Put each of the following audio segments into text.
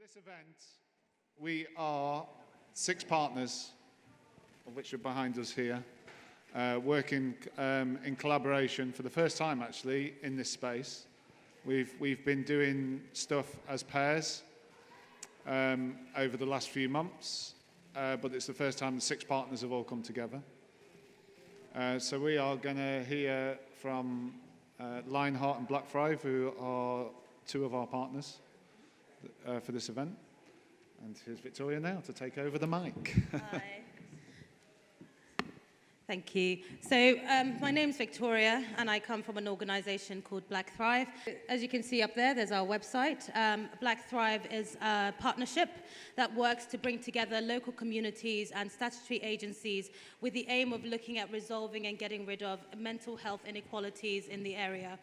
this event, we are 6 partners, of which are behind us here, working in collaboration for the first time, actually, in this space. We've been doing stuff as pairs over the last few months, but it's the first time the 6 partners have all come together. So we are going to hear from LionHeart and Blackthrive, who are 2 of our partners for this event. And here's Victoria now to take over the mic. Hi. Thank you. So my name's Victoria, and I come from an organisation called Blackthrive. As you can see up there, there's our website. Blackthrive is a partnership that works to bring together local communities and statutory agencies with the aim of looking at resolving and getting rid of mental health inequalities in the area.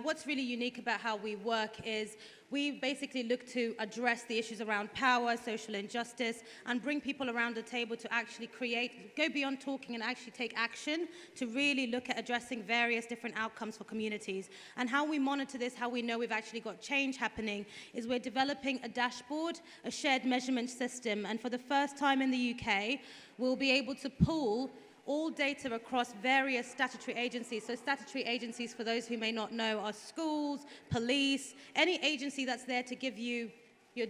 What's really unique about how we work is we basically look to address the issues around power, social injustice, and bring people around the table to actually go beyond talking and actually take action to really look at addressing various different outcomes for communities. And how we monitor this, how we know we've actually got change happening, is we're developing a dashboard, a shared measurement system, and for the first time in the UK, we'll be able to pool all data across various statutory agencies. So statutory agencies, for those who may not know, are schools, police, any agency that's there to give you your,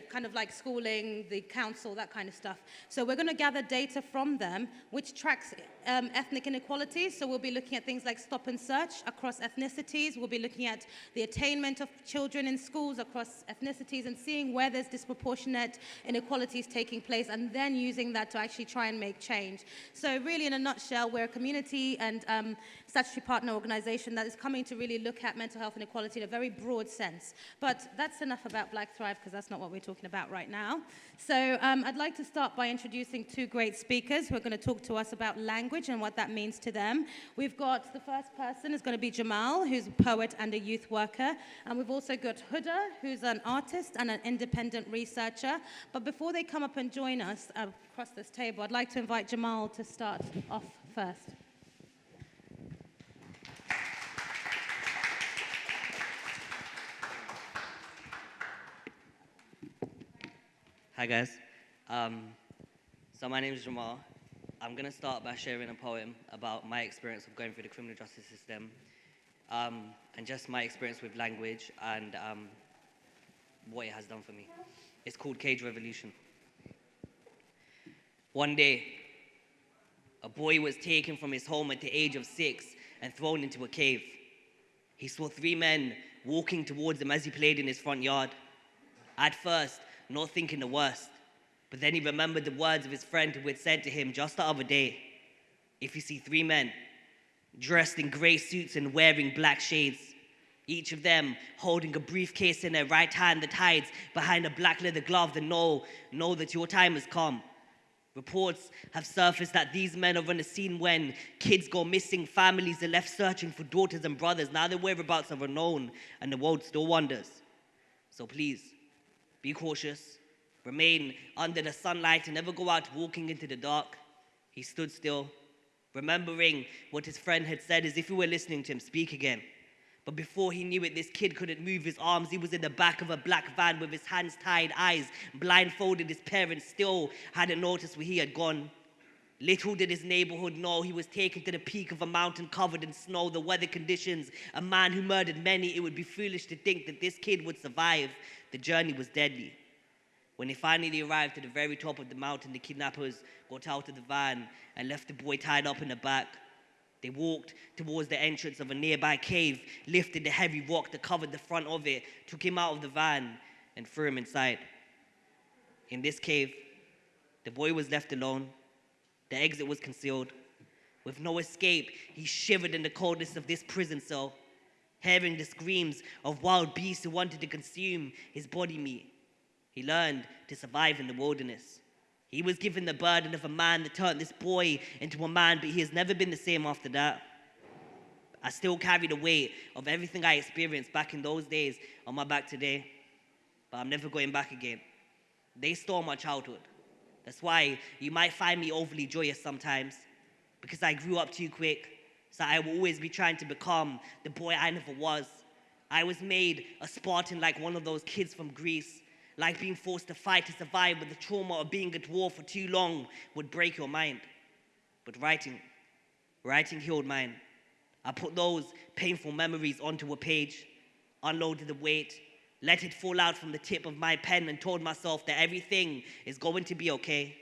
kind of like schooling, the council, that kind of stuff. So we're going to gather data from them, which tracks ethnic inequalities. So we'll be looking at things like stop and search across ethnicities. We'll be looking at the attainment of children in schools across ethnicities and seeing where there's disproportionate inequalities taking place, and then using that to actually try and make change. So really, in a nutshell, we're a community and statutory partner organisation that is coming to really look at mental health inequality in a very broad sense. But that's enough about Blackthrive, because that's not what we're talking about right now. So I'd like to start by introducing 2 great speakers who are going to talk to us about language and what that means to them. We've got the first person is going to be Jamal, who's a poet and a youth worker. And we've also got Huda, who's an artist and an independent researcher. But before they come up and join us across this table, I'd like to invite Jamal to start off first. Hi guys, so my name is Jamal. I'm going to start by sharing a poem about my experience of going through the criminal justice system and just my experience with language and what it has done for me. It's called Cage Revolution. One day, a boy was taken from his home at the age of 6 and thrown into a cave. He saw 3 men walking towards him as he played in his front yard. At first, not thinking the worst, but then he remembered the words of his friend who had said to him just the other day, if you see 3 men dressed in grey suits and wearing black shades, each of them holding a briefcase in their right hand that hides behind a black leather glove, then know that your time has come. Reports have surfaced that these men are on the scene when kids go missing, families are left searching for daughters and brothers. Now their whereabouts are unknown and the world still wonders. So please, be cautious, remain under the sunlight, and never go out walking into the dark. He stood still, remembering what his friend had said as if he were listening to him speak again. But before he knew it, this kid couldn't move his arms. He was in the back of a black van with his hands tied, eyes blindfolded. His parents still hadn't noticed where he had gone. Little did his neighborhood know he was taken to the peak of a mountain covered in snow, the weather conditions, a man who murdered many. It would be foolish to think that this kid would survive. The journey was deadly. When they finally arrived to the very top of the mountain, the kidnappers got out of the van and left the boy tied up in the back. They walked towards the entrance of a nearby cave, lifted the heavy rock that covered the front of it, took him out of the van, and threw him inside. In this cave, the boy was left alone. The exit was concealed. With no escape, he shivered in the coldness of this prison cell, hearing the screams of wild beasts who wanted to consume his body meat. He learned to survive in the wilderness. He was given the burden of a man that turned this boy into a man, but he has never been the same after that. I still carry the weight of everything I experienced back in those days on my back today, but I'm never going back again. They stole my childhood. That's why you might find me overly joyous sometimes, because I grew up too quick, so I will always be trying to become the boy I never was. I was made a Spartan like one of those kids from Greece. like being forced to fight to survive, but the trauma of being at war for too long would break your mind. But writing healed mine. I put those painful memories onto a page, unloaded the weight, let it fall out from the tip of my pen and told myself that everything is going to be okay.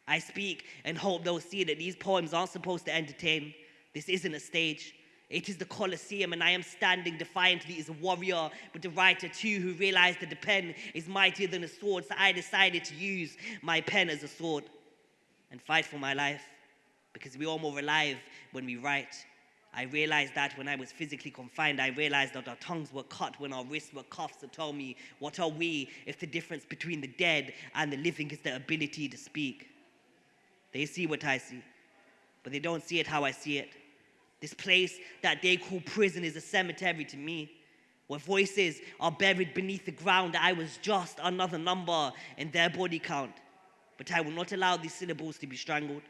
I speak and hope they'll see that these poems aren't supposed to entertain. This isn't a stage. It is the Colosseum, and I am standing defiantly as a warrior, but a writer too who realized that the pen is mightier than a sword, so I decided to use my pen as a sword and fight for my life, because we're all more alive when we write. I realized that when I was physically confined. I realized that our tongues were cut when our wrists were cuffed. So tell me, what are we if the difference between the dead and the living is the ability to speak? They see what I see, but they don't see it how I see it. This place that they call prison is a cemetery to me, where voices are buried beneath the ground. I was just another number in their body count. But I will not allow these syllables to be strangled.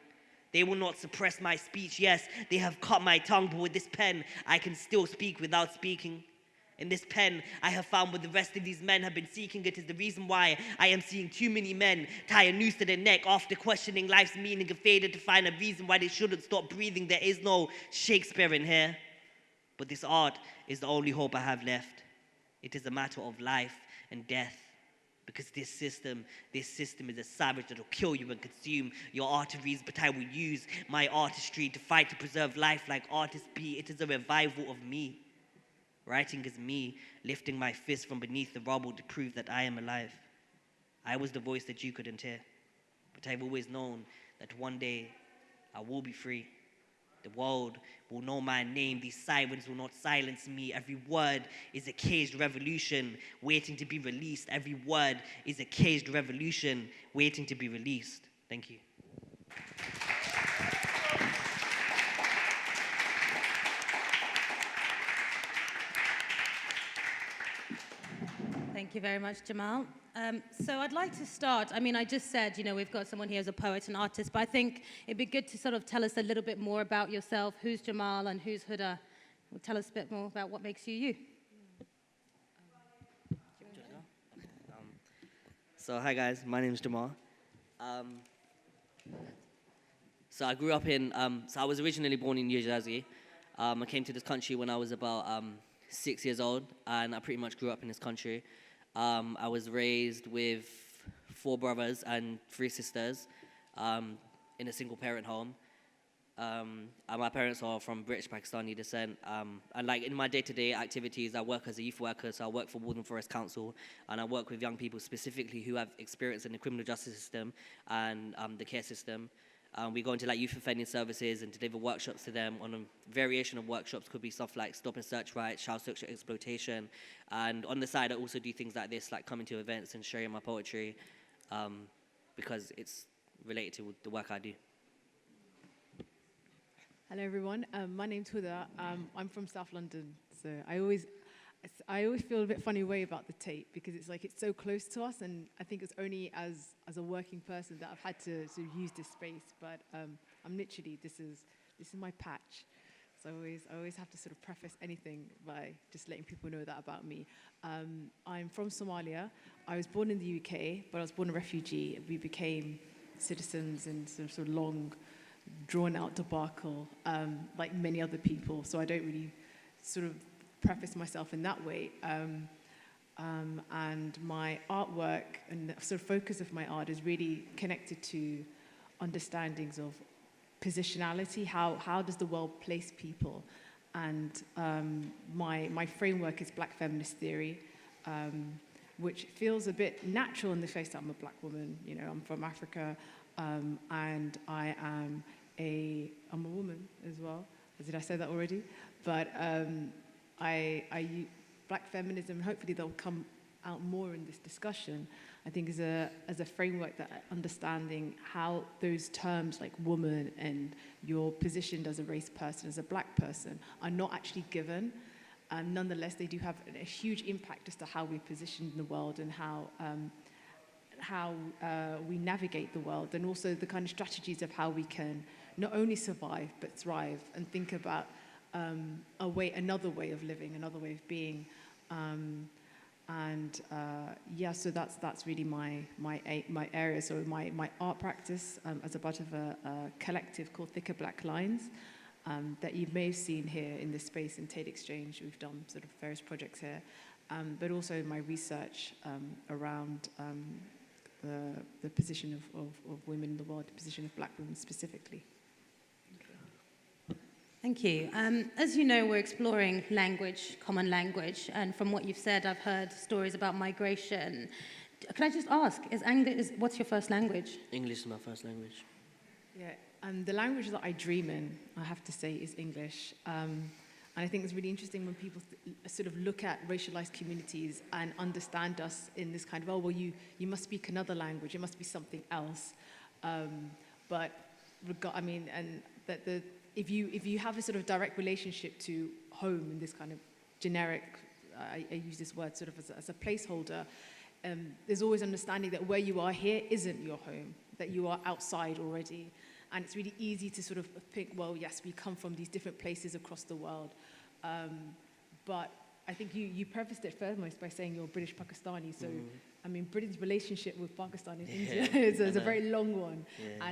They will not suppress my speech. Yes, they have cut my tongue, but with this pen, I can still speak without speaking. In this pen, I have found what the rest of these men have been seeking. It is the reason why I am seeing too many men tie a noose to their neck after questioning life's meaning and failed to find a reason why they shouldn't stop breathing. There is no Shakespeare in here. But this art is the only hope I have left. It is a matter of life and death. Because this system is a savage that will kill you and consume your arteries. But I will use my artistry to fight to preserve life like artists be. It is a revival of me. Writing is me lifting my fist from beneath the rubble to prove that I am alive. I was the voice that you couldn't hear. But I've always known that one day I will be free. The world will know my name. These sirens will not silence me. Every word is a caged revolution waiting to be released. Every word is a caged revolution waiting to be released. Thank you. Thank you very much, Jamal. So I'd like to start. I mean, I just said, we've got someone here as a poet and artist, but I think it'd be good to sort of tell us a little bit more about yourself. Who's Jamal and who's Huda? Tell us a bit more about what makes you you. So hi guys, my name is Jamal. So I grew up so I was originally born in New Jersey. I came to this country when I was about 6 years old, and I pretty much grew up in this country. I was raised with 4 brothers and 3 sisters in a single-parent home. And my parents are from British Pakistani descent. And like in my day-to-day activities, I work as a youth worker, so I work for Waltham Forest Council, and I work with young people specifically who have experience in the criminal justice system and the care system. We go into like youth offending services and deliver workshops to them. On a variation of workshops could be stuff like stop and search rights, child sexual exploitation. And on the side, I also do things like this, like coming to events and sharing my poetry, because it's related to the work I do. Hello, everyone. My name's Huda. I'm from South London, so I always feel a bit funny way about the Tate, because it's like it's so close to us, and I think it's only as a working person that I've had to sort of use this space. But I'm literally this is my patch, so I always have to sort of preface anything by just letting people know that about me. I'm from Somalia. I was born in the UK, but I was born a refugee. We became citizens in some sort of long, drawn-out debacle, like many other people. So I don't really sort of preface myself in that way. And my artwork and the sort of focus of my art is really connected to understandings of positionality. How does the world place people? And my framework is Black feminist theory, which feels a bit natural in the face that I'm a Black woman. I'm from Africa, and I'm a woman as well. Did I say that already? But Black feminism, hopefully they'll come out more in this discussion, I think as a framework that understanding how those terms like woman and your positioned as a race person, as a Black person, are not actually given. Nonetheless, they do have a huge impact as to how we're positioned in the world and how we navigate the world, and also the kind of strategies of how we can not only survive but thrive and think about another way of living, another way of being. And yeah, so that's really my area. So my art practice as a part of a collective called Thicker Black Lines that you may have seen here in this space in Tate Exchange. We've done sort of various projects here, but also my research around the position of women in the world, the position of black women specifically. Thank you. As you know, we're exploring language, common language, and from what you've said, I've heard stories about migration. Can I just ask, what's your first language? English is my first language. Yeah, the language that I dream in, I have to say, is English. And I think it's really interesting when people sort of look at racialized communities and understand us in this kind of, oh, well, you must speak another language, it must be something else. But, I mean, and that if you have a sort of direct relationship to home in this kind of generic, I use this word sort of as a placeholder, there's always understanding that where you are here isn't your home, that you are outside already. And it's really easy to sort of think, well, yes, we come from these different places across the world. But I think you prefaced it foremost by saying you're British Pakistani. So, I mean, British relationship with Pakistan and India is a very long one. Yeah.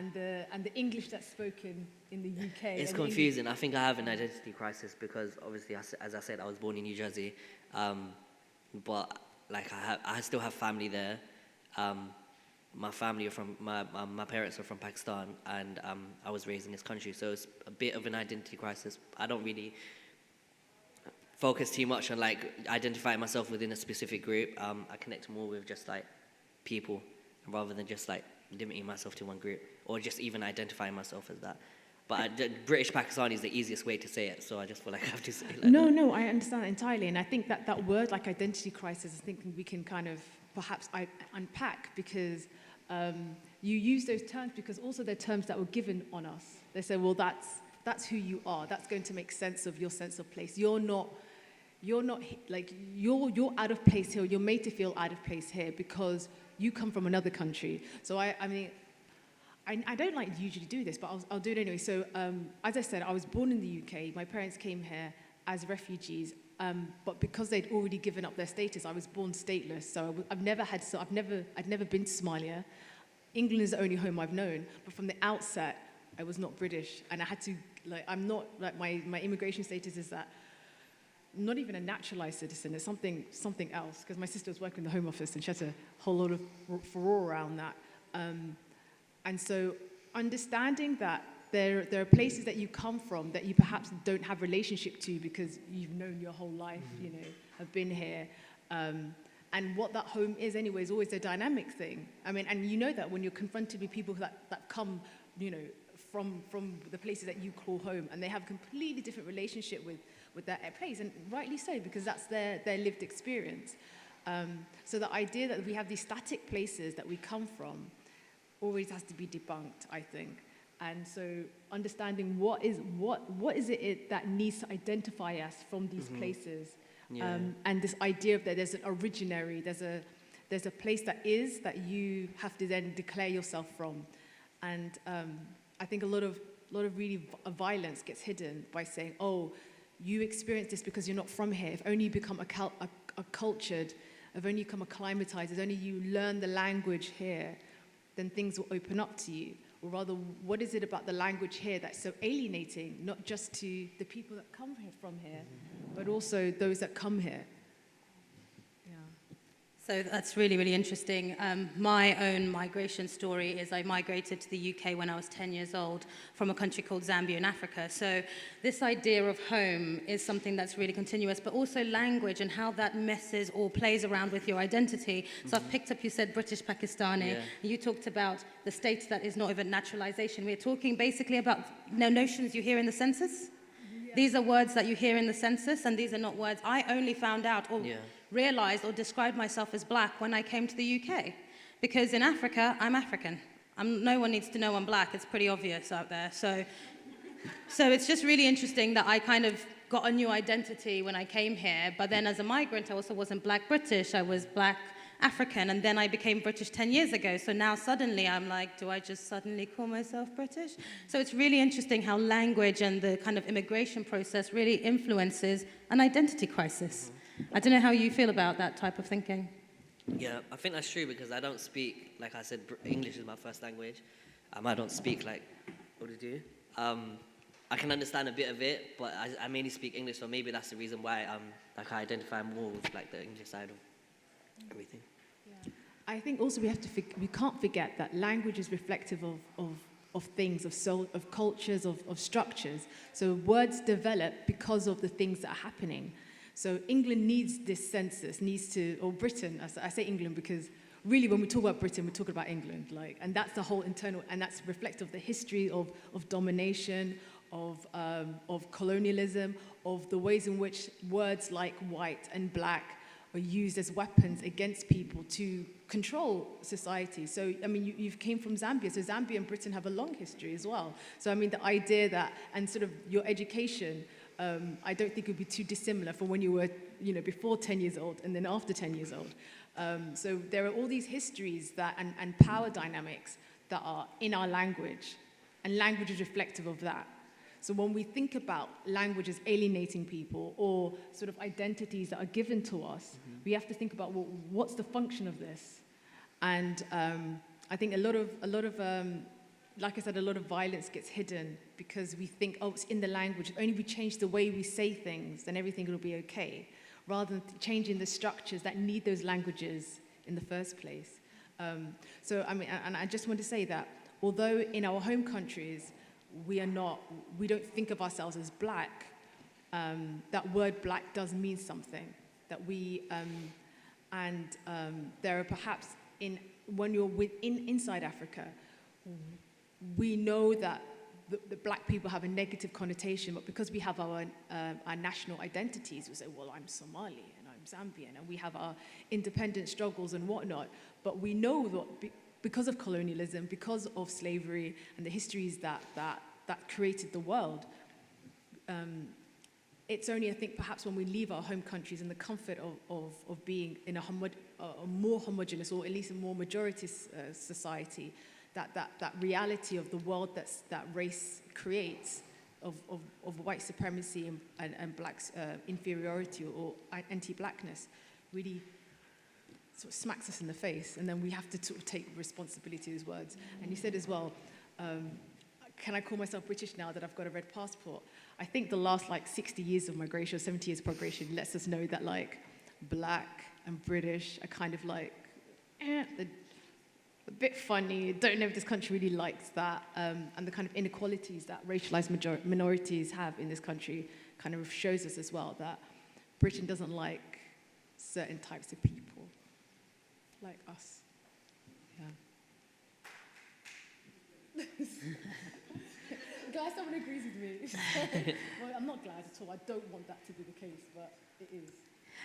And the English that's spoken in the UK. It's confusing. I think I have an identity crisis because obviously, as I said, I was born in New Jersey. But like I still have family there. My family are from, my parents are from Pakistan, and I was raised in this country. So it's a bit of an identity crisis. I don't really focus too much on like identifying myself within a specific group. I connect more with just like people rather than just like limiting myself to one group or just even identifying myself as that. But British Pakistani is the easiest way to say it, so I just feel like I have to say it like that. No, I understand entirely, and I think that word like identity crisis, I think we can kind of perhaps unpack because you use those terms because also they're terms that were given on us. They say, well, that's who you are. That's going to make sense of your sense of place. You're not like you're out of place here. You're made to feel out of place here because you come from another country. So I mean, I don't like usually do this, but I'll do it anyway. So as I said, I was born in the UK. My parents came here as refugees, but because they'd already given up their status, I was born stateless. So I'd never been to Somalia. England is the only home I've known. But from the outset, I was not British, and I had to I'm not like my immigration status is that. I'm not even a naturalized citizen. It's something else because my sister was working in the Home Office and she had a whole lot of furore around that. And so understanding that there are places that you come from that you perhaps don't have relationship to because you've known your whole life, have been here. And what that home is anyway is always a dynamic thing. I mean, and you know that when you're confronted with people that come, from the places that you call home and they have a completely different relationship with that place, and rightly so, because that's their lived experience. So the idea that we have these static places that we come from always has to be debunked, I think. And so understanding what is it that needs to identify us from these places, and this idea of that there's an originary, there's a place that you have to then declare yourself from, and I think a lot of really violence gets hidden by saying, oh, you experience this because you're not from here. If only you become accultured, if only you become acclimatized, if only you learn the language here, then things will open up to you. Or rather, what is it about the language here that's so alienating, not just to the people that come here from here, but also those that come here? So that's really, really interesting. My own migration story is I migrated to the UK when I was 10 years old from a country called Zambia in Africa. So this idea of home is something that's really continuous, but also language and how that messes or plays around with your identity. So I've picked up, you said British Pakistani. Yeah. You talked about the state that is not even naturalization. We're talking basically about notions you hear in the census. Yeah. These are words that you hear in the census, and these are not words I only found out or realized or described myself as black when I came to the UK. Because in Africa, I'm African. No one needs to know I'm black. It's pretty obvious out there. So it's just really interesting that I kind of got a new identity when I came here. But then as a migrant, I also wasn't black British. I was black African. And then I became British 10 years ago. So now suddenly I'm like, do I just suddenly call myself British? So it's really interesting how language and the kind of immigration process really influences an identity crisis. I don't know how you feel about that type of thinking. Yeah, I think that's true because I don't speak, like I said, English is my first language. I don't speak like what to do. I can understand a bit of it, but I mainly speak English, so maybe that's the reason why like I identify more with like the English side of everything. Yeah. I think also we can't forget that language is reflective of things, of cultures, of structures. So words develop because of the things that are happening. So England needs this census, or Britain, I say England because really when we talk about Britain, we're talking about England, and that's the whole internal, and that's reflective of the history of domination, of colonialism, of the ways in which words like white and black are used as weapons against people to control society. So, I mean, you came from Zambia, so Zambia and Britain have a long history as well. So, I mean, the idea that, and sort of your education, I don't think it would be too dissimilar from when you were, before 10 years old and then after 10 years old. So there are all these histories and power dynamics that are in our language, and language is reflective of that. So when we think about language as alienating people or sort of identities that are given to us, we have to think about, well, what's the function of this? And I think a lot of like I said, a lot of violence gets hidden because we think, oh, it's in the language. If only we change the way we say things, then everything will be okay, rather than changing the structures that need those languages in the first place. So, I mean, and I just want to say that although in our home countries, we don't think of ourselves as black, that word black does mean something. That there are perhaps, when you're inside Africa, we know that the black people have a negative connotation, but because we have our national identities, we say, well, I'm Somali and I'm Zambian, and we have our independent struggles and whatnot, but we know that because of colonialism, because of slavery and the histories that created the world, it's only, I think, perhaps when we leave our home countries in the comfort of being in a more homogeneous, or at least a more majority society, that reality of the world that race creates, of white supremacy and blacks' inferiority or anti-blackness, really sort of smacks us in the face, and then we have to sort of take responsibility of these words. And you said as well, can I call myself British now that I've got a red passport? I think the last 60 years of migration, or 70 years of migration, lets us know that black and British are kind of they're a bit funny. Don't know if this country really likes that, and the kind of inequalities that racialized minorities have in this country kind of shows us as well that Britain doesn't like certain types of people, like us. Yeah. Glad someone agrees with me. Well, I'm not glad at all. I don't want that to be the case, but it is.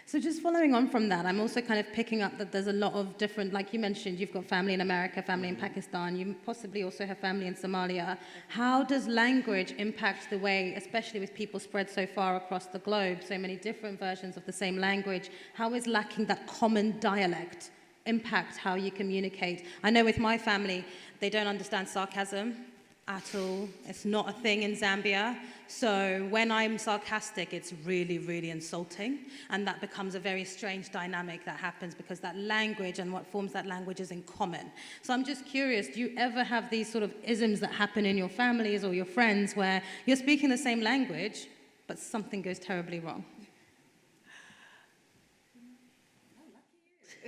So just following on from that, I'm also kind of picking up that there's a lot of different, like you mentioned, you've got family in America, family in Pakistan, you possibly also have family in Somalia. How does language impact the way, especially with people spread so far across the globe, so many different versions of the same language, how is lacking that common dialect impact how you communicate? I know with my family, they don't understand sarcasm at all. It's not a thing in Zambia. So when I'm sarcastic, it's really, really insulting. And that becomes a very strange dynamic that happens because that language and what forms that language is in common. So I'm just curious, do you ever have these sort of isms that happen in your families or your friends where you're speaking the same language, but something goes terribly wrong?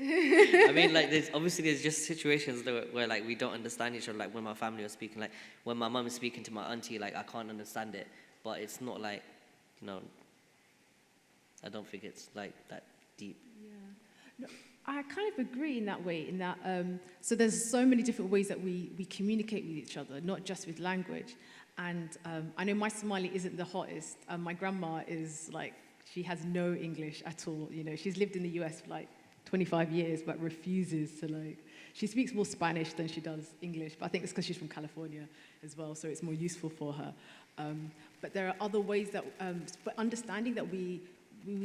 I mean, there's just situations where we don't understand each other. Like when my family was speaking, like when my mum is speaking to my auntie, I can't understand it. But it's not I don't think it's that deep. Yeah, no, I kind of agree in that way. In that, so there's so many different ways that we communicate with each other, not just with language. And I know my Somali isn't the hottest. My grandma is she has no English at all. She's lived in the US for 25 years, but refuses to she speaks more Spanish than she does English, but I think it's because she's from California as well, so it's more useful for her. But there are other ways that, but understanding that we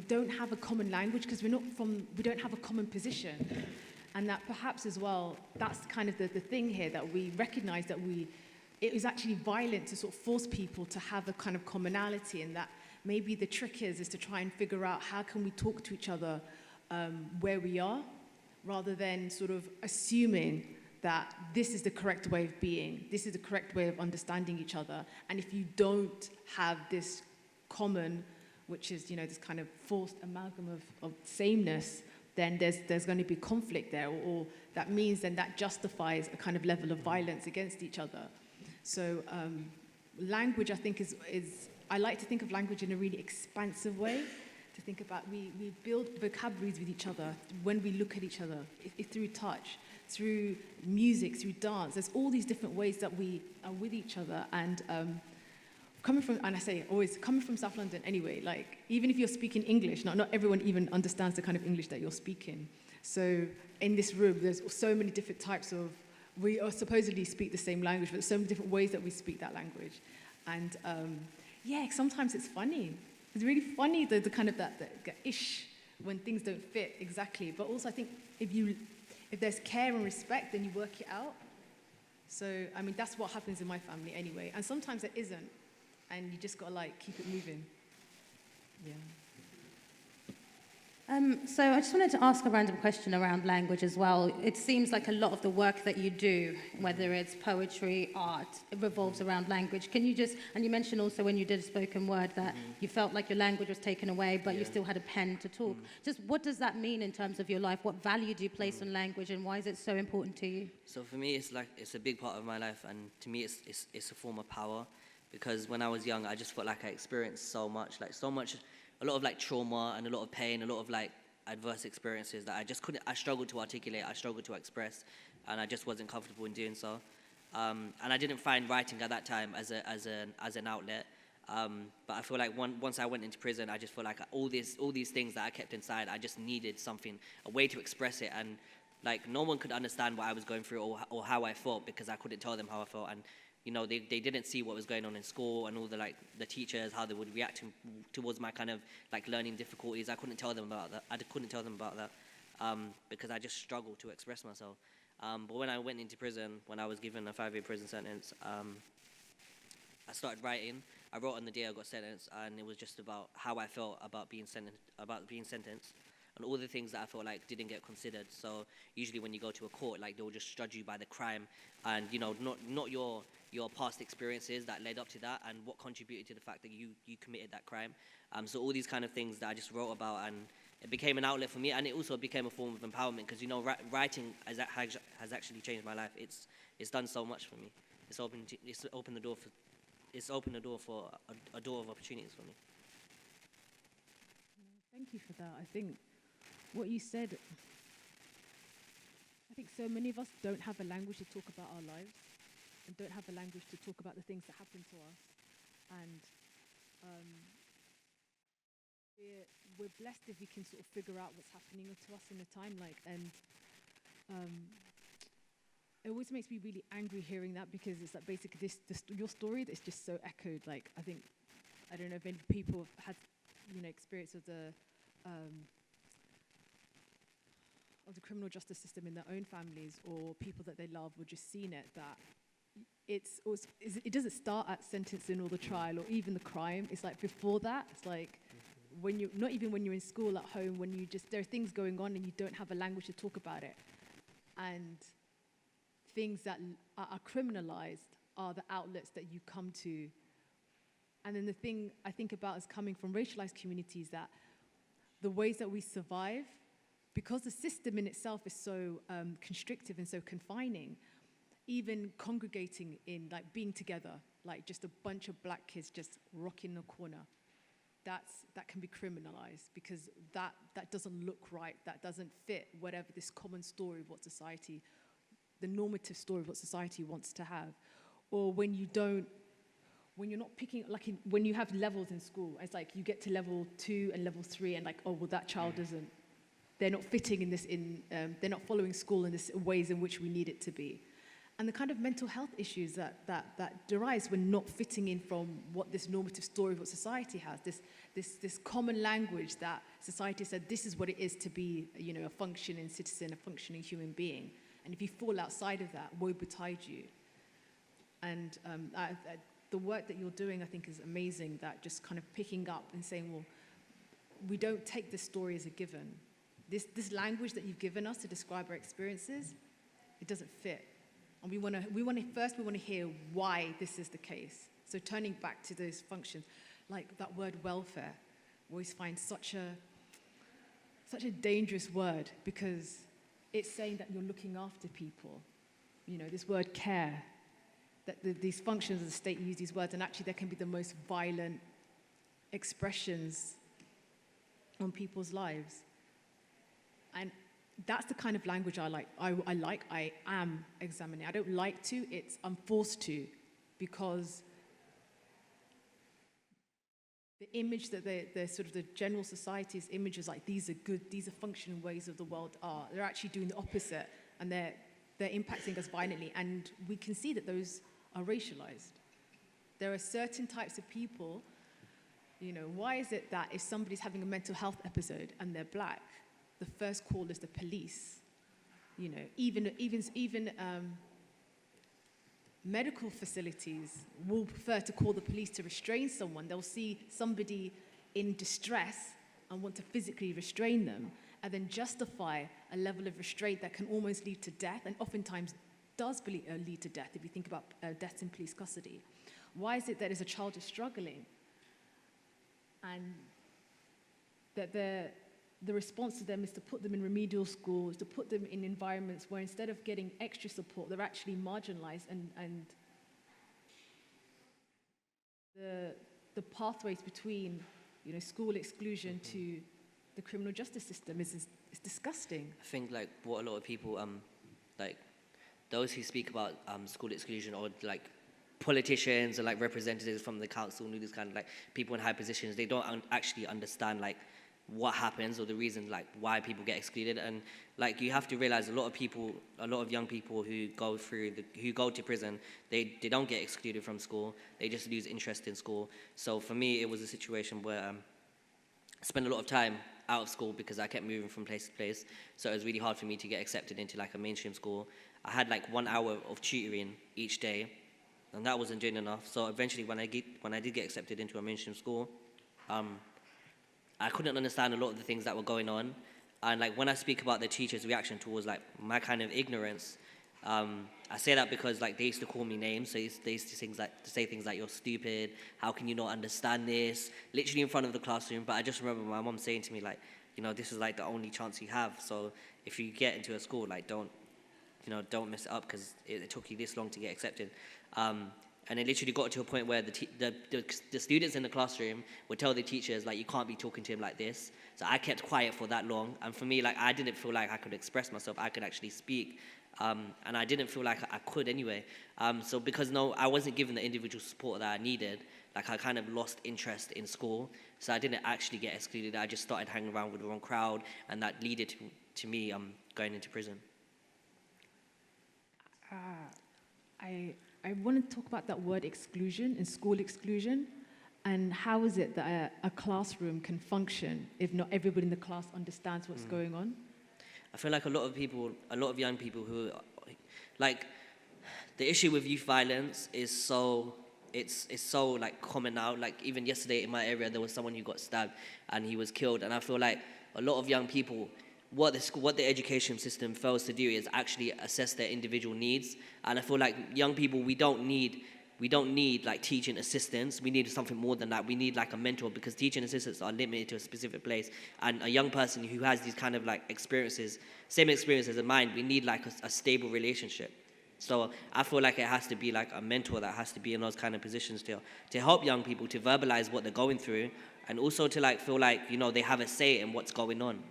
don't have a common language because we don't have a common position. And that perhaps as well, that's kind of the thing here, that we recognize that it was actually violent to sort of force people to have a kind of commonality, and that maybe the trick is to try and figure out how can we talk to each other where we are, rather than sort of assuming that this is the correct way of being, this is the correct way of understanding each other. And if you don't have this common, which is, this kind of forced amalgam of sameness, then there's going to be conflict there, or that means then that justifies a kind of level of violence against each other. So language, I think, is I like to think of language in a really expansive way, to think about we build vocabularies with each other when we look at each other, through touch, through music, through dance. There's all these different ways that we are with each other. And coming from South London anyway, like, even if you're speaking English, not everyone even understands the kind of English that you're speaking. So in this room, there's so many different types of, we are supposedly speak the same language, but there's so many different ways that we speak that language. And sometimes it's funny. It's really funny, the kind of that ish when things don't fit exactly. But also I think if there's care and respect, then you work it out. So, I mean, that's what happens in my family anyway. And sometimes it isn't. And you just got to, keep it moving. Yeah. So I just wanted to ask a random question around language as well. It seems like a lot of the work that you do, whether it's poetry, art, it revolves around language. Can you and you mentioned also when you did spoken word that you felt like your language was taken away, but you still had a pen to talk. Just what does that mean in terms of your life? What value do you place on language, and why is it so important to you? So for me, it's a big part of my life, and to me, it's a form of power, because when I was young, I just felt like I experienced so much, a lot of trauma and a lot of pain, a lot of adverse experiences that I struggled to articulate, I struggled to express, and I just wasn't comfortable in doing so. And I didn't find writing at that time as an outlet. But I feel like once I went into prison, I just felt like all these things that I kept inside, I just needed something, a way to express it. And no one could understand what I was going through or how I felt, because I couldn't tell them how I felt. And they didn't see what was going on in school, and all the teachers, how they would react towards my kind of learning difficulties. I couldn't tell them about that. Because I just struggled to express myself. But when I went into prison, when I was given a 5-year prison sentence, I started writing. I wrote on the day I got sentenced, and it was just about how I felt about being sentenced, and all the things that I felt didn't get considered. So usually when you go to a court, they'll just judge you by the crime, and not your past experiences that led up to that, and what contributed to the fact that you committed that crime. So all these kind of things that I just wrote about, and it became an outlet for me, and it also became a form of empowerment, because writing has actually changed my life. It's done so much for me. It's opened the door for a door of opportunities for me. Thank you for that. I think what you said, I think so many of us don't have a language to talk about our lives, and don't have a language to talk about the things that happen to us. And we're blessed if we can sort of figure out what's happening to us in a time and it always makes me really angry hearing that, because it's basically your story that's just so echoed. I don't know if any people have had experience of the criminal justice system in their own families, or people that they love, or just seen it, that it doesn't start at sentencing or the trial or even the crime. It's before that. It's when you, not even when you're in school, at home, when there are things going on and you don't have a language to talk about it. And things that are criminalized are the outlets that you come to. And then the thing I think about is coming from racialized communities, that the ways that we survive, because the system in itself is so constrictive and so confining, even congregating in being together, just a bunch of black kids just rocking in a corner, that can be criminalized, because that doesn't look right, that doesn't fit whatever this common story of what society, the normative story of what society wants to have. Or when you're not picking, when you have levels in school, it's you get to level 2 and level 3, and that child they're not fitting in this, they're not following school in this ways in which we need it to be. And the kind of mental health issues that derives when not fitting in from what this normative story of what society has, this common language that society said this is what it is to be, a functioning citizen, a functioning human being. And if you fall outside of that, woe betide you. And the work that you're doing, I think, is amazing, that just kind of picking up and saying, well, we don't take this story as a given. This language that you've given us to describe our experiences, it doesn't fit. And we want to hear why this is the case. So turning back to those functions, like that word welfare, I always find such a dangerous word, because it's saying that you're looking after people. You know, this word care, that these functions of the state use these words, and actually there can be the most violent expressions on people's lives. And that's the kind of language I like. I am examining. I don't like to, I'm forced to, because the image that the sort of the general society's images, like these are good, these are functional ways of the world are, they're actually doing the opposite, and they're impacting us violently, and we can see that those are racialized. There are certain types of people, you know, why is it that if somebody's having a mental health episode and they're black, the first call is the police? You know, even medical facilities will prefer to call the police to restrain someone. They'll see somebody in distress and want to physically restrain them, and then justify a level of restraint that can almost lead to death, and oftentimes does lead to death if you think about deaths in police custody. Why is it that as a child is struggling, and that the response to them is to put them in remedial schools, to put them in environments where instead of getting extra support, they're actually marginalized, and the pathways between, you know, school exclusion to the criminal justice system is disgusting. I think like what a lot of people, like those who speak about school exclusion, or like politicians or like representatives from the council and all these kind of like people in high positions, they don't actually understand like what happens or the reason like why people get excluded. And like you have to realize a lot of young people who go to prison, they don't get excluded from school, they just lose interest in school. So for me, it was a situation where I spent a lot of time out of school because I kept moving from place to place, so it was really hard for me to get accepted into like a mainstream school. I had like 1 hour of tutoring each day, and that wasn't doing enough. So eventually when I did get accepted into a mainstream school, I couldn't understand a lot of the things that were going on. And like when I speak about the teachers' reaction towards like my kind of ignorance, I say that because like they used to call me names. So they used to say things like, "You're stupid. How can you not understand this?" Literally in front of the classroom. But I just remember my mom saying to me like, you know, this is like the only chance you have. So if you get into a school, like don't mess it up, because it took you this long to get accepted. And it literally got to a point where the students in the classroom would tell the teachers, like, you can't be talking to him like this. So I kept quiet for that long. And for me, like, I didn't feel like I could express myself. I could actually speak. And I didn't feel like I could anyway. So because I wasn't given the individual support that I needed, like I kind of lost interest in school. So I didn't actually get excluded. I just started hanging around with the wrong crowd. And that led to me going into prison. I want to talk about that word exclusion and school exclusion, and how is it that a classroom can function if not everybody in the class understands what's going on? I feel like a lot of young people who, like, the issue with youth violence is so like common now. Like even yesterday in my area, there was someone who got stabbed and he was killed, and I feel like a lot of young people, what the education system fails to do is actually assess their individual needs. And I feel like young people, we don't need like teaching assistants. We need something more than that. We need like a mentor, because teaching assistants are limited to a specific place. And a young person who has these kind of like experiences, same experiences as mine, we need like a stable relationship. So I feel like it has to be like a mentor that has to be in those kind of positions to help young people to verbalize what they're going through, and also to like feel like, you know, they have a say in what's going on,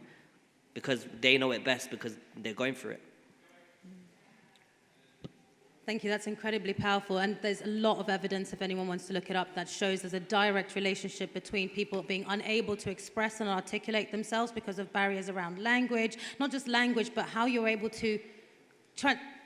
because they know it best because they're going through it. Thank you, that's incredibly powerful. And there's a lot of evidence, if anyone wants to look it up, that shows there's a direct relationship between people being unable to express and articulate themselves because of barriers around language. Not just language, but how you're able to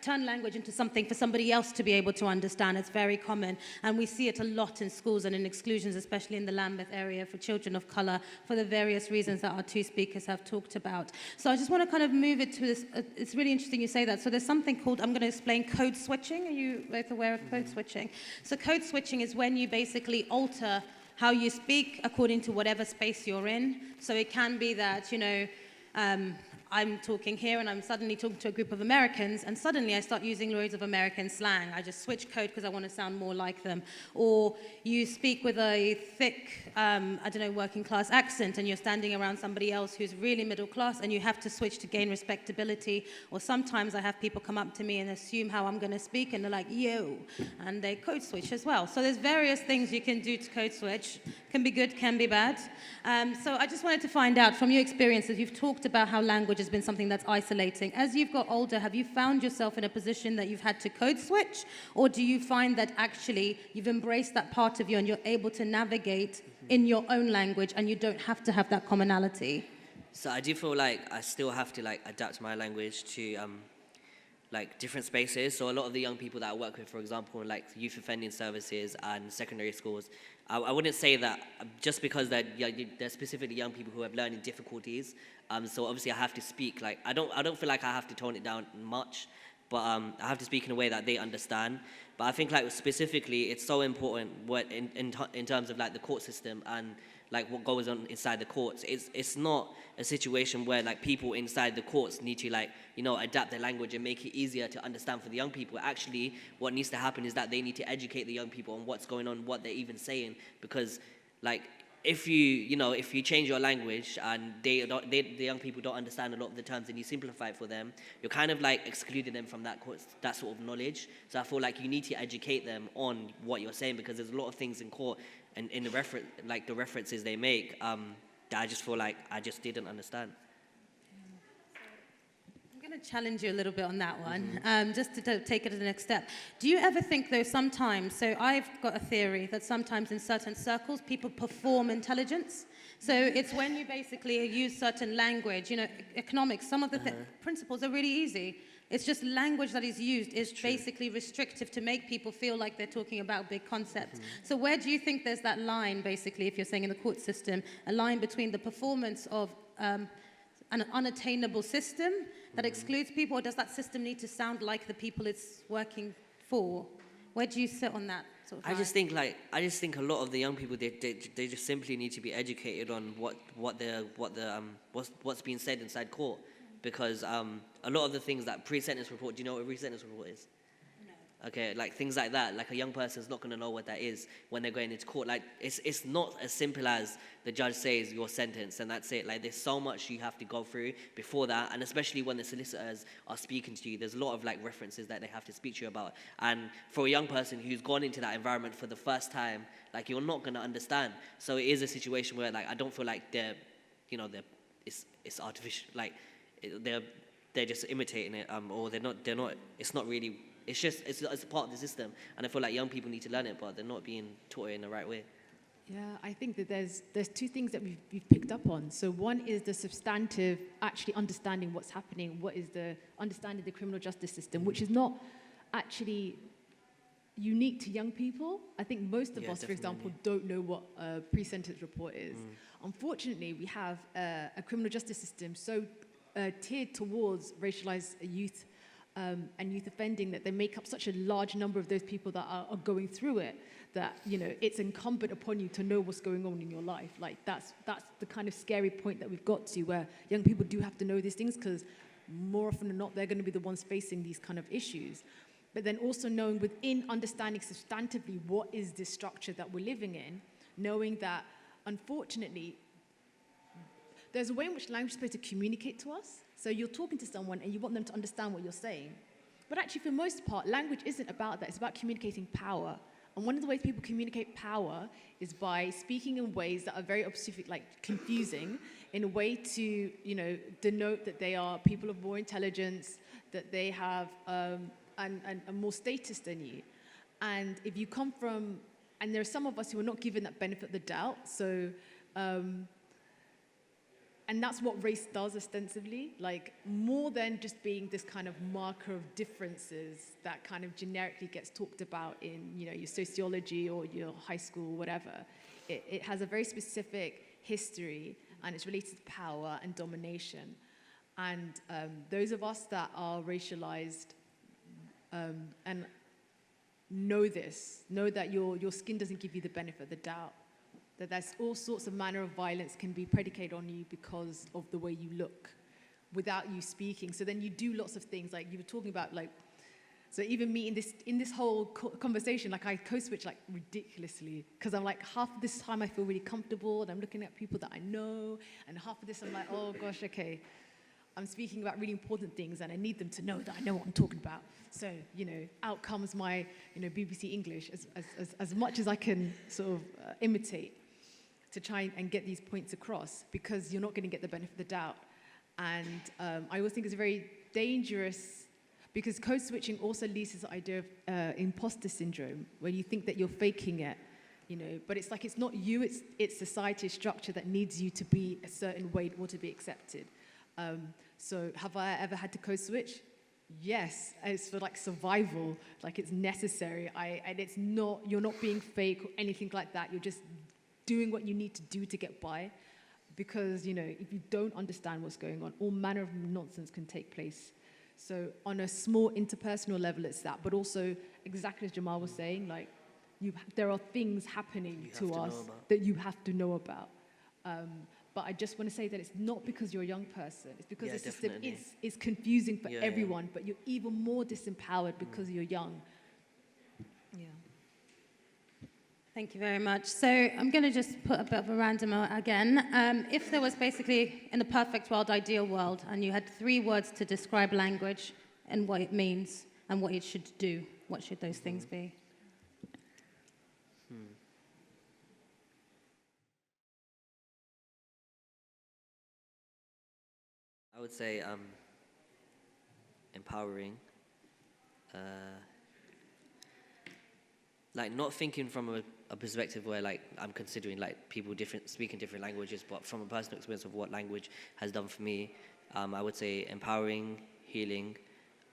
turn language into something for somebody else to be able to understand. It's very common, and we see it a lot in schools and in exclusions, especially in the Lambeth area for children of colour, for the various reasons that our two speakers have talked about. So I just want to kind of move it to this. It's really interesting you say that. So there's something called, I'm going to explain code switching. Are you both aware of code switching? So code switching is when you basically alter how you speak according to whatever space you're in. So it can be that, you know, I'm talking here and I'm suddenly talking to a group of Americans, and suddenly I start using loads of American slang. I just switch code because I want to sound more like them. Or you speak with a thick, working class accent, and you're standing around somebody else who's really middle class, and you have to switch to gain respectability. Or sometimes I have people come up to me and assume how I'm going to speak, and they're like, yo, and they code switch as well. So there's various things you can do to code switch. Can be good, can be bad. So I just wanted to find out from your experiences, you've talked about how language has been something that's isolating. As you've got older, have you found yourself in a position that you've had to code switch? Or do you find that actually you've embraced that part of you and you're able to navigate in your own language and you don't have to have that commonality? So I do feel like I still have to like adapt my language to like different spaces. So a lot of the young people that I work with, for example, like youth offending services and secondary schools, I wouldn't say that just because they're specifically young people who have learning difficulties. So obviously I have to speak like I don't feel like I have to tone it down much, but I have to speak in a way that they understand. But I think like specifically it's so important what in terms of like the court system and like what goes on inside the courts. It's not a situation where like people inside the courts need to like, you know, adapt their language and make it easier to understand for the young people. Actually, what needs to happen is that they need to educate the young people on what's going on, what they're even saying, because like if you change your language and the young people don't understand a lot of the terms and you simplify it for them, you're kind of like excluding them from that sort of knowledge. So I feel like you need to educate them on what you're saying, because there's a lot of things in court and in the references they make that I just feel like I just didn't understand. I'm going to challenge you a little bit on that one, just to take it to the next step. Do you ever think, though, sometimes, so I've got a theory that sometimes in certain circles, people perform intelligence. So it's when you basically use certain language, you know, economics, some of the principles are really easy. It's just language that is used is basically restrictive to make people feel like they're talking about big concepts. So where do you think there's that line, basically, if you're saying in the court system, a line between the performance of an unattainable system that excludes people, or does that system need to sound like the people it's working for? Where do you sit on that sort of line? I just think a lot of the young people they just simply need to be educated on what's being said inside court, because a lot of the things that pre-sentence report. Do you know what a pre-sentence report is? Okay, like things like that, like a young person's not going to know what that is when they're going into court. Like it's not as simple as the judge says your sentence and that's it. Like there's so much you have to go through before that, and especially when the solicitors are speaking to you, there's a lot of like references that they have to speak to you about. And for a young person who's gone into that environment for the first time, like you're not going to understand. So it is a situation where like I don't feel like it's artificial. Like they're just imitating it, or they're not. It's not really. It's just it's a part of the system, and I feel like young people need to learn it, but they're not being taught it in the right way. Yeah, I think that there's two things that we've picked up on. So one is the substantive, actually understanding what's happening. What is the understanding the criminal justice system, which is not actually unique to young people. I think most of us, for example, don't know what a pre-sentence report is. Unfortunately, we have a criminal justice system so tiered towards racialized youth and youth offending that they make up such a large number of those people that are going through it, that, you know, it's incumbent upon you to know what's going on in your life. Like that's the kind of scary point that we've got to, where young people do have to know these things, because more often than not, they're going to be the ones facing these kind of issues. But then also knowing within understanding substantively what is this structure that we're living in, knowing that, unfortunately, there's a way in which language is supposed to communicate to us. So you're talking to someone and you want them to understand what you're saying. But actually, for the most part, language isn't about that. It's about communicating power. And one of the ways people communicate power is by speaking in ways that are very specific, like confusing, in a way to, you know, denote that they are people of more intelligence, that they have and more status than you. And if you come from, and there are some of us who are not given that benefit of the doubt, so and that's what race does ostensibly, like more than just being this kind of marker of differences that kind of generically gets talked about in, you know, your sociology or your high school, whatever. It has a very specific history, and it's related to power and domination. And those of us that are racialized and know this, know that your skin doesn't give you the benefit of the doubt, that there's all sorts of manner of violence can be predicated on you because of the way you look without you speaking. So then you do lots of things, like you were talking about, like, so even me in this whole conversation, like I code switch like ridiculously, because I'm like, half of this time I feel really comfortable and I'm looking at people that I know, and half of this I'm like, oh gosh, okay, I'm speaking about really important things and I need them to know that I know what I'm talking about. So, you know, out comes my, you know, BBC English as much as I can sort of imitate to try and get these points across, because you're not going to get the benefit of the doubt. And I always think it's very dangerous, because code switching also leads to the idea of impostor syndrome, where you think that you're faking it, you know, but it's like it's not you, it's society's structure that needs you to be a certain way or to be accepted. So have I ever had to code switch? Yes, it's for like survival, like it's necessary. And it's not, you're not being fake or anything like that. You're just doing what you need to do to get by, because, you know, if you don't understand what's going on, all manner of nonsense can take place. So on a small interpersonal level, it's that, but also exactly as Jamal was saying, like there are things happening to us that you have to know about. But I just want to say that it's not because you're a young person. It's because the system is confusing for everyone, but you're even more disempowered because you're young. Yeah. Thank you very much. So I'm going to just put a bit of a random again. If there was basically, in a perfect world, ideal world, and you had 3 words to describe language and what it means and what it should do, what should those things be? I would say empowering. Like not thinking from a perspective where like I'm considering like people speaking different languages, but from a personal experience of what language has done for me, I would say empowering, healing,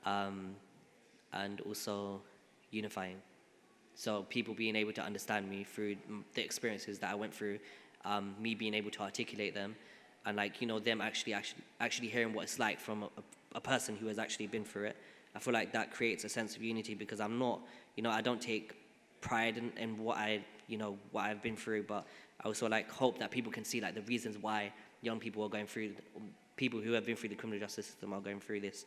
and also unifying. So people being able to understand me through the experiences that I went through, me being able to articulate them, and like, you know, them actually hearing what it's like from a person who has actually been through it. I feel like that creates a sense of unity, because I'm not, you know, I don't take pride in what I've been through, but I also like hope that people can see like the reasons why young people are going through, people who have been through the criminal justice system are going through this.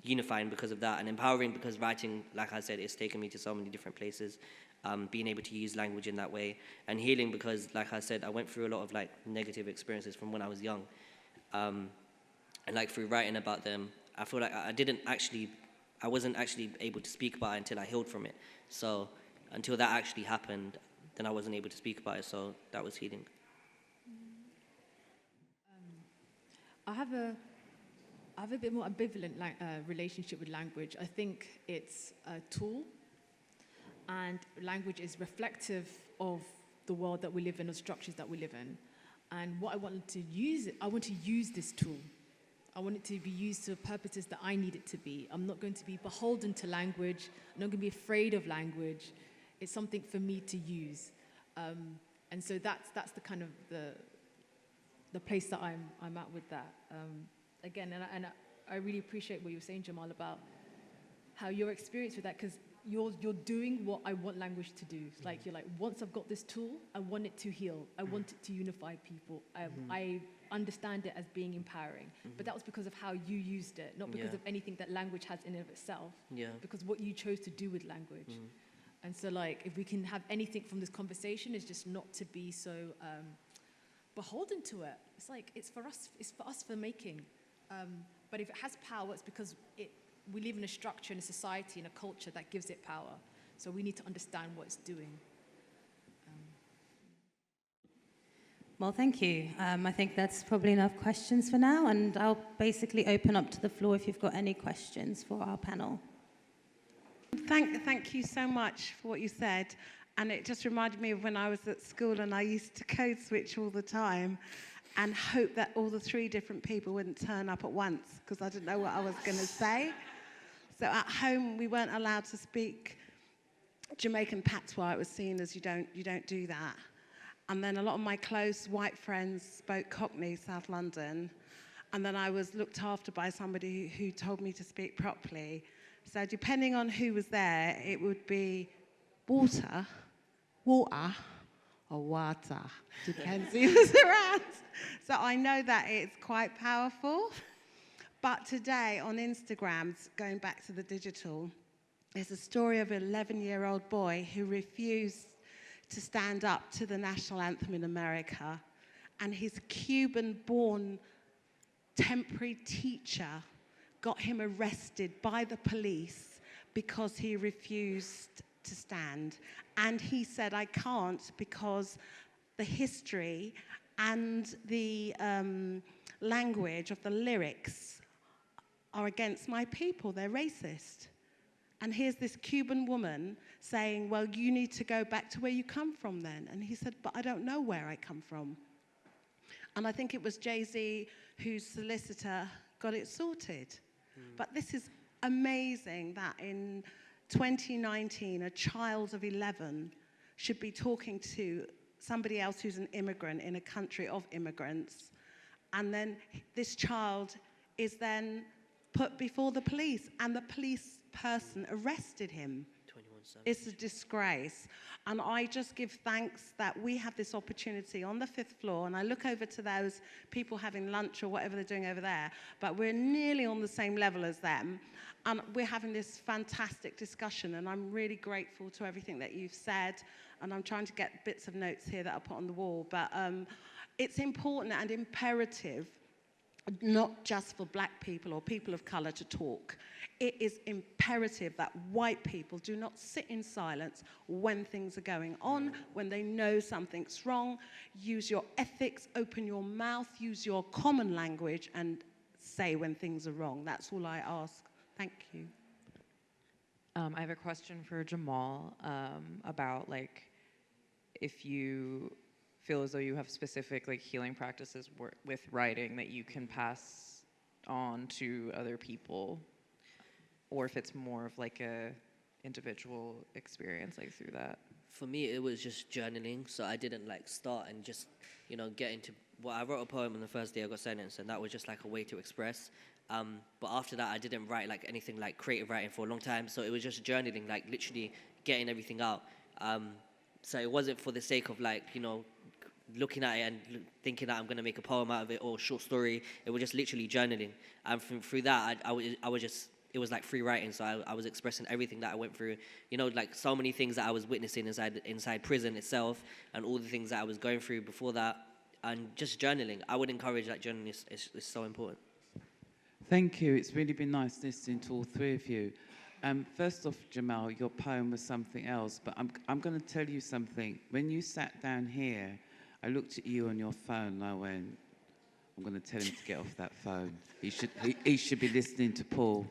Unifying because of that, and empowering because writing, like I said, it's taken me to so many different places. Being able to use language in that way, and healing because, like I said, I went through a lot of like negative experiences from when I was young, and like through writing about them, I feel like I wasn't actually able to speak about it until I healed from it. So until that actually happened, then I wasn't able to speak about it. So that was healing. I have a bit more ambivalent relationship with language. I think it's a tool, and language is reflective of the world that we live in, or structures that we live in. And what I want to use this tool. I want it to be used to purposes that I need it to be. I'm not going to be beholden to language. I'm not going to be afraid of language. It's something for me to use. And so that's the kind of the place that I'm at with that. Again, and I really appreciate what you were saying, Jamal, about how your experience with that, because you're doing what I want language to do. It's like, you're like, once I've got this tool, I want it to heal. I want it to unify people. I understand it as being empowering. But that was because of how you used it, not because of anything that language has in and of itself. Yeah. Because what you chose to do with language. And so, like, if we can have anything from this conversation, is just not to be so beholden to it. It's like, it's for us for making. But if it has power, it's because we live in a structure, in a society, in a culture that gives it power. So we need to understand what it's doing. Well, thank you. I think that's probably enough questions for now, and I'll basically open up to the floor if you've got any questions for our panel. Thank you so much for what you said. And it just reminded me of when I was at school and I used to code switch all the time. and hope that all the 3 different people wouldn't turn up at once because I didn't know what I was going to say. So at home, we weren't allowed to speak Jamaican patois. It was seen as you don't do that. And then a lot of my close white friends spoke Cockney, South London. And then I was looked after by somebody who told me to speak properly. So depending on who was there, it would be water, or water. Depends who was around. So I know that it's quite powerful. But today on Instagram, going back to the digital, there's a story of an 11-year-old boy who refused to stand up to the National Anthem in America. And his Cuban-born temporary teacher got him arrested by the police because he refused to stand. And he said, I can't because the history and the language of the lyrics are against my people. They're racist. And here's this Cuban woman saying, well, you need to go back to where you come from then. And he said, but I don't know where I come from. And I think it was Jay-Z whose solicitor got it sorted. But this is amazing that in 2019, a child of 11 should be talking to somebody else who's an immigrant in a country of immigrants. And then this child is then put before the police, and the police person arrested him. It's a disgrace. And I just give thanks that we have this opportunity on the 5th floor, and I look over to those people having lunch or whatever they're doing over there, but we're nearly on the same level as them, and we're having this fantastic discussion, and I'm really grateful to everything that you've said, and I'm trying to get bits of notes here that I'll put on the wall, but it's important and imperative not just for black people or people of color to talk. It is imperative that white people do not sit in silence when things are going on, when they know something's wrong. Use your ethics, open your mouth, use your common language, and say when things are wrong. That's all I ask. Thank you. I have a question for Jamal about, like, if you feel as though you have specific, like, healing practices with writing that you can pass on to other people, or if it's more of like a individual experience, like, through that. For me, it was just journaling, so I didn't like start and just, get into. Well, I wrote a poem on the first day I got sentenced, and that was just like a way to express. But after that, I didn't write like anything like creative writing for a long time, so it was just journaling, like literally getting everything out. So it wasn't for the sake of like, looking at it and thinking that I'm going to make a poem out of it or a short story. It was just literally journaling. And through that, I was just, it was like free writing. So I was expressing everything that I went through, like so many things that I was witnessing inside prison itself, and all the things that I was going through before that, and just journaling. I would encourage that journaling is so important. Thank you. It's really been nice listening to all three of you. First off, Jamal, your poem was something else, but I'm going to tell you something. When you sat down here, I looked at you on your phone and I went, I'm going to tell him to get off that phone. He should be listening to Paul,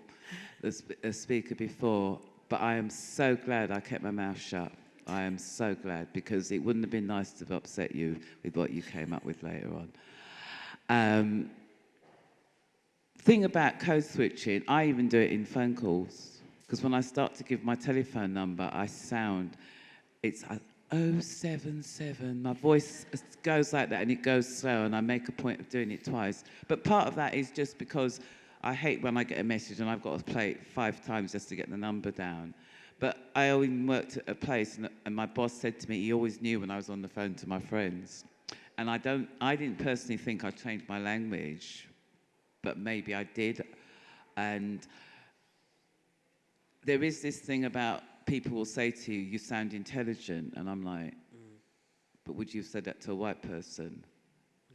the speaker before. But I am so glad I kept my mouth shut. I am so glad, because it wouldn't have been nice to have upset you with what you came up with later on. Thing about code switching, I even do it in phone calls, because when I start to give my telephone number, it's 077. My voice goes like that, and it goes slow, and I make a point of doing it twice. But part of that is just because I hate when I get a message and I've got to play it 5 times just to get the number down. But I always worked at a place, and my boss said to me, he always knew when I was on the phone to my friends. And I didn't personally think I changed my language, but maybe I did. And there is this thing about people will say to you, you sound intelligent, and I'm like, but would you have said that to a white person?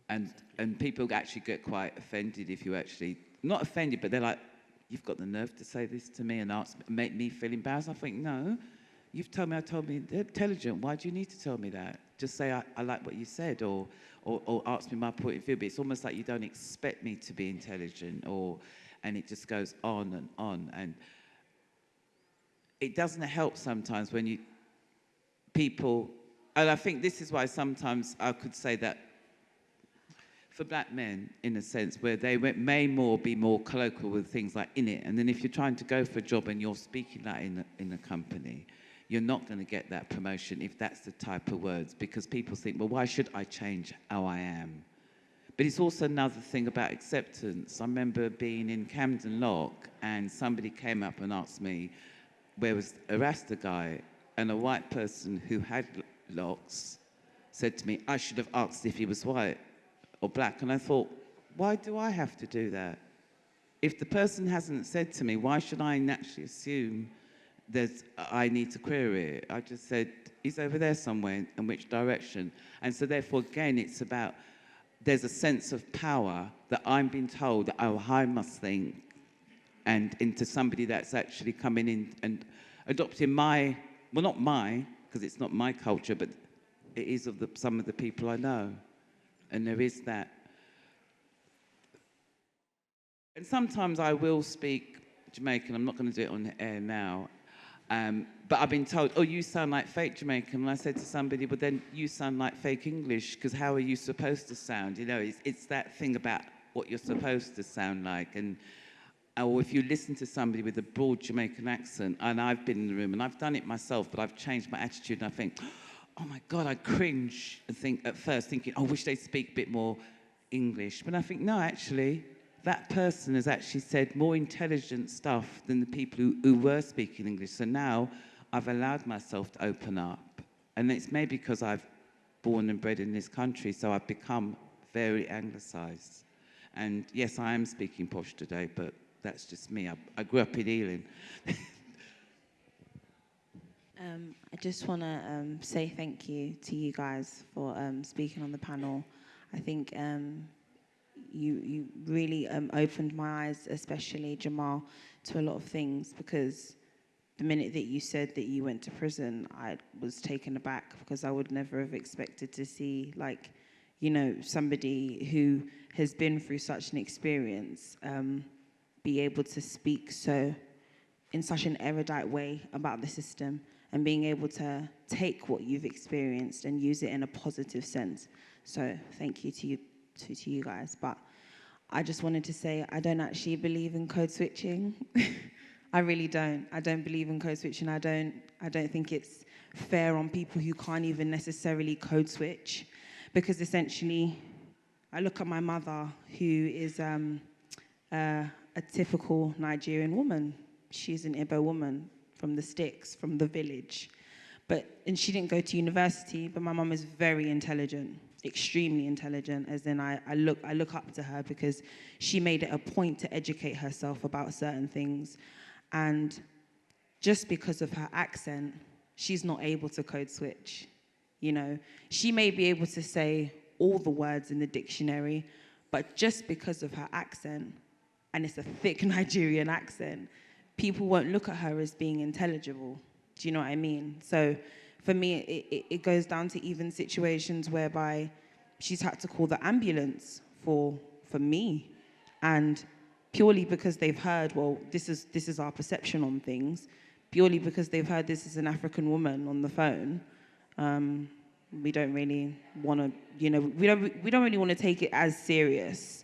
And people actually get quite offended if you actually, not offended, but they're like, you've got the nerve to say this to me and make me feel embarrassed. I think, no, you've told me intelligent. Why do you need to tell me that? Just say, I like what you said, or ask me my point of view. But it's almost like you don't expect me to be intelligent, and it just goes on and on. And it doesn't help sometimes when people, and I think this is why sometimes I could say that for black men, in a sense, where they may be more colloquial with things like in it. And then if you're trying to go for a job and you're speaking that in a company, you're not going to get that promotion if that's the type of words, because people think, well, why should I change how I am? But it's also another thing about acceptance. I remember being in Camden Lock and somebody came up and asked me where was a Rasta guy, and a white person who had locks said to me, I should have asked if he was white or black. And I thought, why do I have to do that? If the person hasn't said to me, why should I naturally assume that I need to query it? I just said, he's over there somewhere, in which direction? And so therefore, again, it's about, there's a sense of power that I'm being told that, oh, I must think, and into somebody that's actually coming in and adopting my, well, not my, because it's not my culture, but it is of some of the people I know. And there is that. And sometimes I will speak Jamaican. I'm not going to do it on the air now. But I've been told, oh, you sound like fake Jamaican. And I said to somebody, well, then you sound like fake English, because how are you supposed to sound? You know, it's that thing about what you're supposed to sound like. And or if you listen to somebody with a broad Jamaican accent, and I've been in the room, and I've done it myself, but I've changed my attitude, and I think, oh my God, I cringe and think at first, thinking, I wish they'd speak a bit more English. But I think, no, actually, that person has actually said more intelligent stuff than the people who were speaking English. So now I've allowed myself to open up. And it's maybe because I've born and bred in this country, so I've become very anglicised. And yes, I am speaking posh today, but that's just me. I grew up in Ealing. I just want to say thank you to you guys for speaking on the panel. I think you really opened my eyes, especially Jamal, to a lot of things, because the minute that you said that you went to prison, I was taken aback, because I would never have expected to see, like, you know, somebody who has been through such an experience be able to speak in such an erudite way about the system, and being able to take what you've experienced and use it in a positive sense. So thank you to you guys. But I just wanted to say, I don't actually believe in code switching. I really don't. I don't believe in code switching. I don't think it's fair on people who can't even necessarily code switch, because essentially, I look at my mother, who is a typical Nigerian woman. She's an Igbo woman from the sticks, from the village. And she didn't go to university, but my mum is very intelligent, extremely intelligent, as in I look up to her, because she made it a point to educate herself about certain things. And just because of her accent, she's not able to code switch. You know, she may be able to say all the words in the dictionary, but just because of her accent, and it's a thick Nigerian accent, people won't look at her as being intelligible. Do you know what I mean? So for me, it goes down to even situations whereby she's had to call the ambulance for me. And purely because they've heard, well, this is our perception on things, purely because they've heard this is an African woman on the phone, we don't really want to, you know, we don't really want to take it as serious.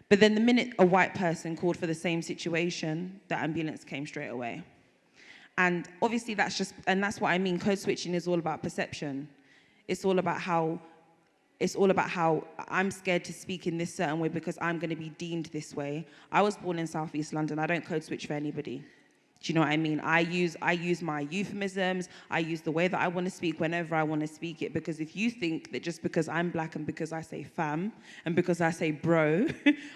But then the minute a white person called for the same situation, the ambulance came straight away. And obviously that's what I mean. Code switching is all about perception. It's all about how I'm scared to speak in this certain way because I'm going to be deemed this way. I was born in South East London. I don't code switch for anybody. Do you know what I mean? I use my euphemisms. I use the way that I want to speak whenever I want to speak it, because if you think that just because I'm black and because I say fam and because I say bro,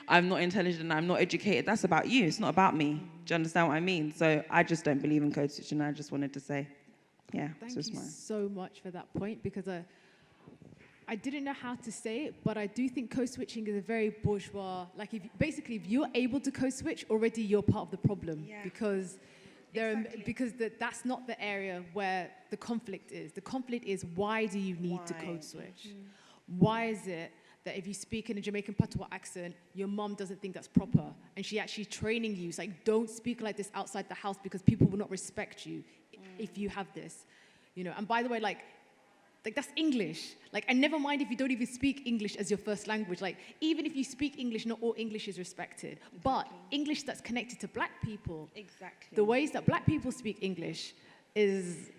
I'm not intelligent and I'm not educated, that's about you. It's not about me. Do you understand what I mean? So I just don't believe in code switching. I just wanted to say, yeah. Thank you so much for that point, because I didn't know how to say it, but I do think code switching is a very bourgeois, like if you're able to code switch, already you're part of the problem. Yeah. Because that's not the area where the conflict is. The conflict is, why do you need to code switch? Why is it that if you speak in a Jamaican patois accent, your mom doesn't think that's proper, and she actually training you, it's like, don't speak like this outside the house because people will not respect you if you have this, you know? And by the way, like, like that's English. Like, and never mind if you don't even speak English as your first language. Like, even if you speak English, not all English is respected. But English that's connected to black people, the ways that black people speak English is,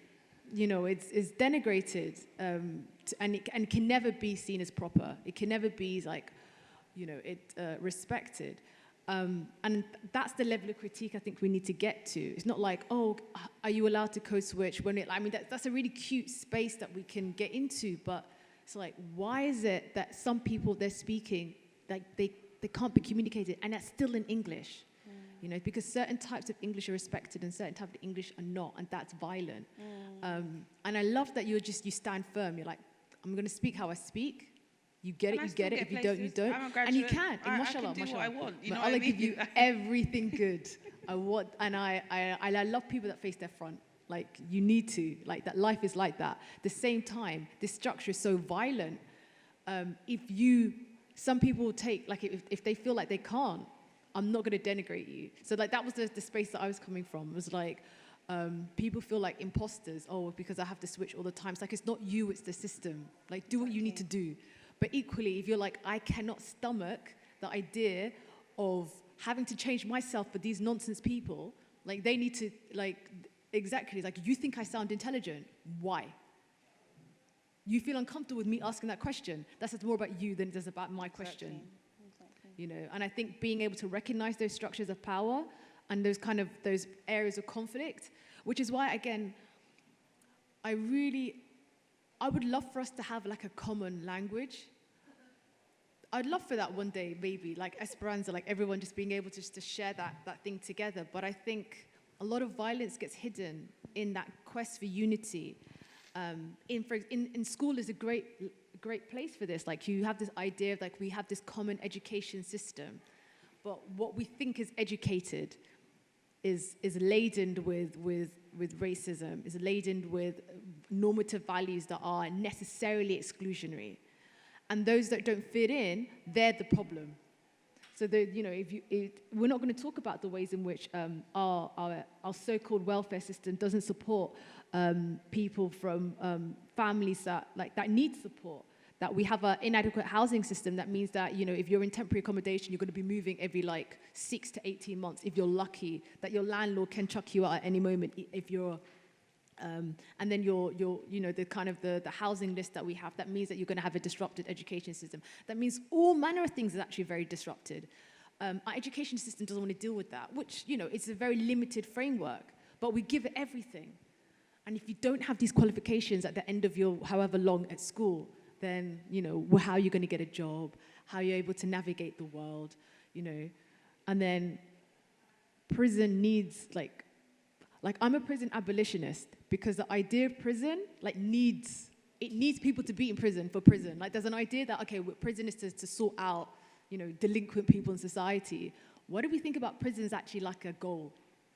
you know, it's denigrated, and can never be seen as proper. It can never be like, you know, respected. And that's the level of critique I think we need to get to. It's not like, oh, are you allowed to code switch? I mean, that's a really cute space that we can get into, but it's like, why is it that some people, they're speaking, like they can't be communicated, and that's still in English? You know, because certain types of English are respected and certain types of English are not, and that's violent. And I love that you stand firm. You're like, I'm going to speak how I speak. You get it, you get it. If you don't, you don't. And you can. And mashallah, I can do mashallah. what I want. You know Allah what I mean? give you everything good. I love people that face their front. Like, you need to. Like, that life is like that. At the same time, this structure is so violent. Some people will take, like, if they feel like they can't, I'm not going to denigrate you. So, like, that was the space that I was coming from. It was like, people feel like imposters. Oh, because I have to switch all the time. It's like, it's not you, it's the system. Like, do what you need to do. But equally, if you're like, I cannot stomach the idea of having to change myself for these nonsense people, like, they need to, like, exactly, like, you think I sound intelligent? Why? You feel uncomfortable with me asking that question. That says more about you than it does about my question. Exactly. You know, and I think being able to recognize those structures of power and those areas of conflict, which is why, again, I would love for us to have like a common language. I'd love for that one day, maybe, like Esperanza, like everyone just being able to share that thing together. But I think a lot of violence gets hidden in that quest for unity. In school is a great place for this. Like, you have this idea of, like, we have this common education system, but what we think is educated is laden with racism, is laden with normative values that are necessarily exclusionary. And those that don't fit in, they're the problem. So, you know, we're not going to talk about the ways in which our so-called welfare system doesn't support people from families that need support. That we have an inadequate housing system that means that, you know, if you're in temporary accommodation, you're going to be moving every like 6 to 18 months. If you're lucky, that your landlord can chuck you out at any moment if you're. And then you know, the kind of the housing list that we have, that means that you're going to have a disrupted education system. That means all manner of things is actually very disrupted. Our education system doesn't want to deal with that, which, you know, it's a very limited framework, but we give it everything. And if you don't have these qualifications at the end of your however long at school, then, you know, how are you going to get a job? How are you able to navigate the world? You know, and then prison needs, like I'm a prison abolitionist, because the idea of prison, like, needs people to be in prison for prison. Like, there's an idea that, okay, prison is to sort out, you know, delinquent people in society. What do we think about prisons actually like a goal?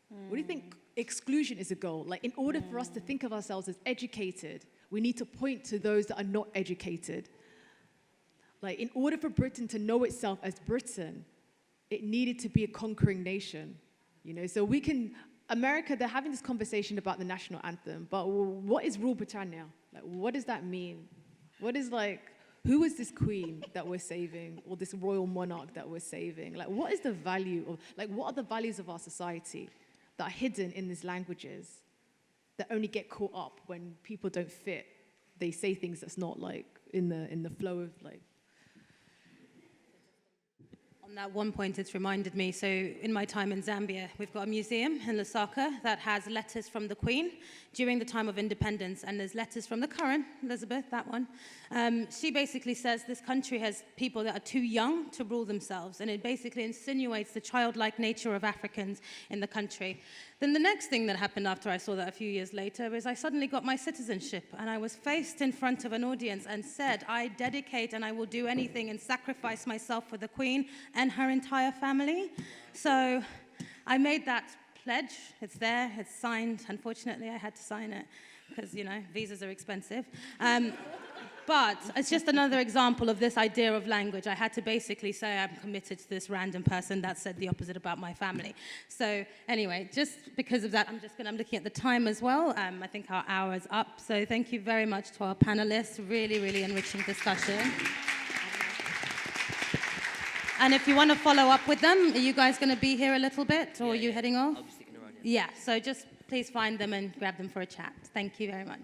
What do you think exclusion is a goal? Like, in order for us to think of ourselves as educated, we need to point to those that are not educated. Like, in order for Britain to know itself as Britain, it needed to be a conquering nation. You know, so America, they're having this conversation about the National Anthem, but what is Rule Britannia? Like, what does that mean? What is, like, who is this queen that we're saving, or this royal monarch that we're saving? Like, what is the value of, like, what are the values of our society that are hidden in these languages that only get caught up when people don't fit? They say things that's not, like, in the flow of, like. On that one point, it's reminded me, so in my time in Zambia, we've got a museum in Lusaka that has letters from the Queen during the time of independence, and there's letters from the current Elizabeth, that one. She basically says this country has people that are too young to rule themselves, and it basically insinuates the childlike nature of Africans in the country. Then the next thing that happened after I saw that a few years later is I suddenly got my citizenship, and I was faced in front of an audience and said, I dedicate and I will do anything and sacrifice myself for the Queen and her entire family. So I made that pledge. It's there, it's signed. Unfortunately, I had to sign it because, you know, visas are expensive. But it's just another example of this idea of language. I had to basically say I'm committed to this random person that said the opposite about my family. So anyway, just because of that, I'm looking at the time as well. I think our hour is up. So thank you very much to our panelists. Really, really enriching discussion. And if you want to follow up with them, are you guys going to be here a little bit, or are you heading off? I'll be sticking around. Yeah, so just please find them and grab them for a chat. Thank you very much.